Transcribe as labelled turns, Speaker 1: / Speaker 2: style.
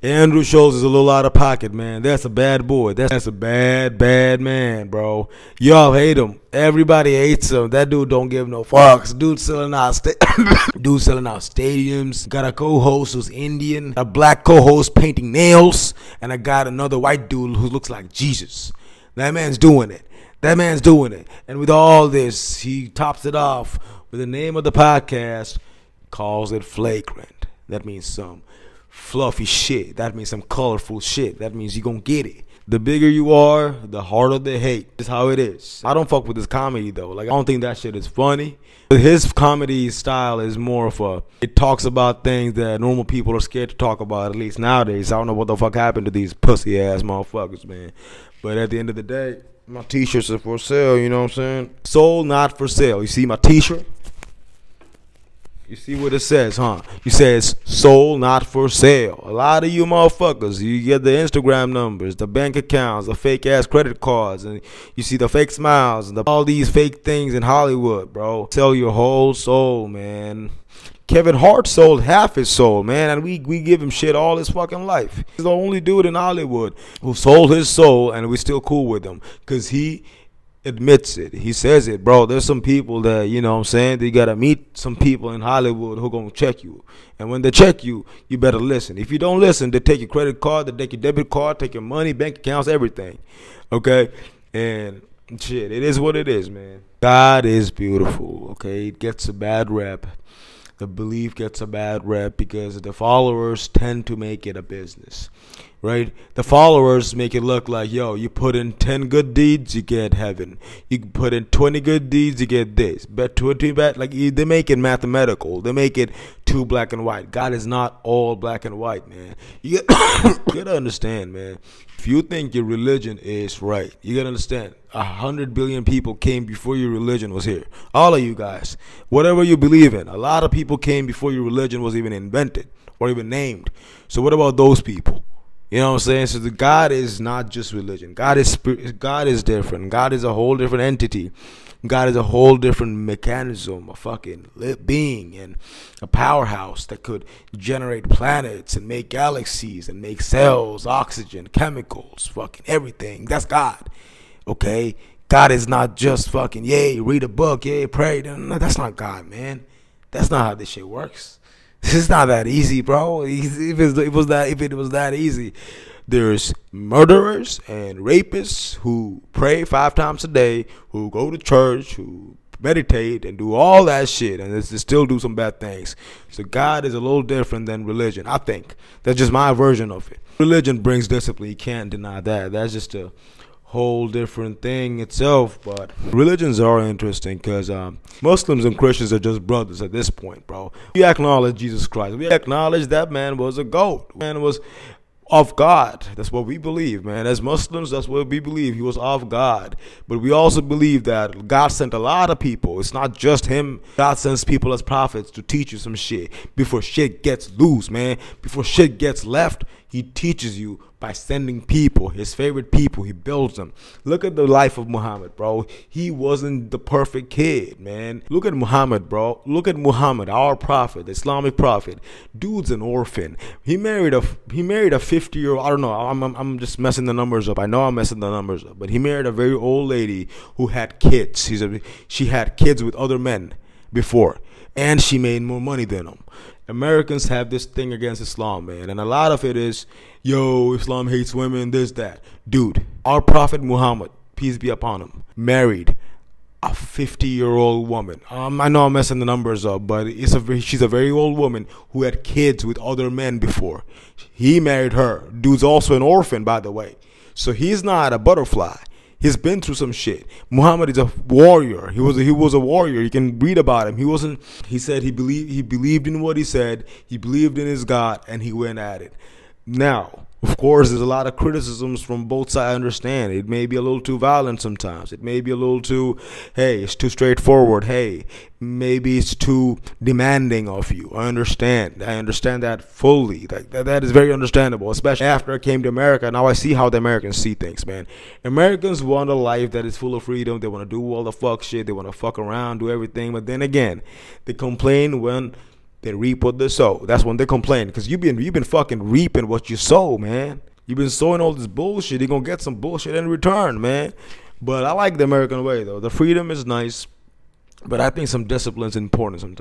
Speaker 1: Andrew Schulz is a little out of pocket, man. That's a bad boy. That's a bad man, bro. Y'all hate him. Everybody hates him. That dude don't give no fucks. Dude selling out stadiums. Got a co-host who's Indian. A black co-host painting nails. And I got another white dude who looks like Jesus. That man's doing it. And with all this, he tops it off with the name of the podcast, calls it Flagrant. That means some fluffy shit. That means some colorful shit. That means you gonna get it. The bigger you are, the harder they hate. That's how it is. I don't fuck with his comedy though. Like, I don't think that shit is funny. His comedy style is more of it talks about things that normal people are scared to talk about, at least nowadays. I don't know what the fuck happened to these pussy ass motherfuckers, man. But at the end of the day, my t-shirts are for sale, you know what I'm saying? Sold, not for sale. You see my t-shirt? You see what it says, huh? It says sold, not for sale. A lot of you motherfuckers, you get the Instagram numbers, the bank accounts, the fake ass credit cards, and you see the fake smiles and all these fake things in Hollywood, bro. Sell your whole soul, man. Kevin Hart sold half his soul, man, and we give him shit all his fucking life. He's the only dude in Hollywood who sold his soul, and we still cool with him because he admits it. He says it, bro. There's some people that, you know what I'm saying, they gotta meet some people in Hollywood who gonna check you, and when they check you, you better listen. If you don't listen, they take your credit card, they take your debit card, take your money, bank accounts, everything. Okay? And shit, it is what it is, man. God is beautiful. Okay? It gets a bad rep. The belief gets a bad rep because the followers tend to make it a business, right? The followers make it look like, yo, you put in 10 good deeds, you get heaven. You put in 20 good deeds, you get this. But 20 bad, like, they make it mathematical. They make it too black and white. God is not all black and white, man. You gotta understand, man. If you think your religion is right, you gotta understand, 100 billion people came before your religion was here. All of you guys, whatever you believe in, a lot of people came before your religion was even invented or even named. So what about those people? You know what I'm saying? So the God is not just religion. God is spirit. God is different. God is a whole different entity. God is a whole different mechanism, a fucking being, and a powerhouse that could generate planets and make galaxies and make cells, oxygen, chemicals, fucking everything. That's God. Okay? God is not just fucking, yay, read a book, yay, pray. No, that's not God, man. That's not how this shit works. It's not that easy, bro. If it was that easy, there's murderers and rapists who pray 5 times a day, who go to church, who meditate and do all that shit, and they still do some bad things. So God is a little different than religion, I think. That's just my version of it. Religion brings discipline. You can't deny that. That's just a whole different thing itself. But religions are interesting because Muslims and Christians are just brothers at this point, bro. We acknowledge Jesus Christ. We acknowledge that man was a goat. Man was of God. That's what we believe, man. As Muslims, that's what we believe. He was of God. But we also believe that God sent a lot of people. It's not just him. God sends people as prophets to teach you some shit. Before shit gets loose, man. Before shit gets left, he teaches you by sending people, his favorite people. He builds them. Look at the life of Muhammad, bro. He wasn't the perfect kid, man. Look at Muhammad, bro. Look at Muhammad, our prophet, the Islamic prophet. Dude's an orphan. He married a 50-year-old. I don't know. I'm just messing the numbers up. I know I'm messing the numbers up. But he married a very old lady who had kids. She had kids with other men before, and she made more money than him. Americans have this thing against Islam, man, and a lot of it is, yo, Islam hates women, this, that. Dude, our prophet Muhammad, peace be upon him, married a 50-year-old woman. I know I'm messing the numbers up, but she's a very old woman who had kids with other men before. He married her. Dude's also an orphan, by the way. So he's not a butterfly. He's been through some shit. Muhammad is a warrior. He was a warrior. You can read about him. He said he believed in what he said. He believed in his God, and he went at it. Now, of course, there's a lot of criticisms from both sides. I understand. It may be a little too violent sometimes. It may be a little too, hey, it's too straightforward. Hey, maybe it's too demanding of you. I understand that fully. That is very understandable, especially after I came to America. Now I see how the Americans see things, man. Americans want a life that is full of freedom. They want to do all the fuck shit. They want to fuck around, do everything. But then again, they complain when They reap what they sow. That's when they complain, because you've been fucking reaping what you sow, man. You've been sowing all this bullshit. You're gonna get some bullshit in return, man. But I like the American way, though. The freedom is nice, but I think some discipline is important sometimes.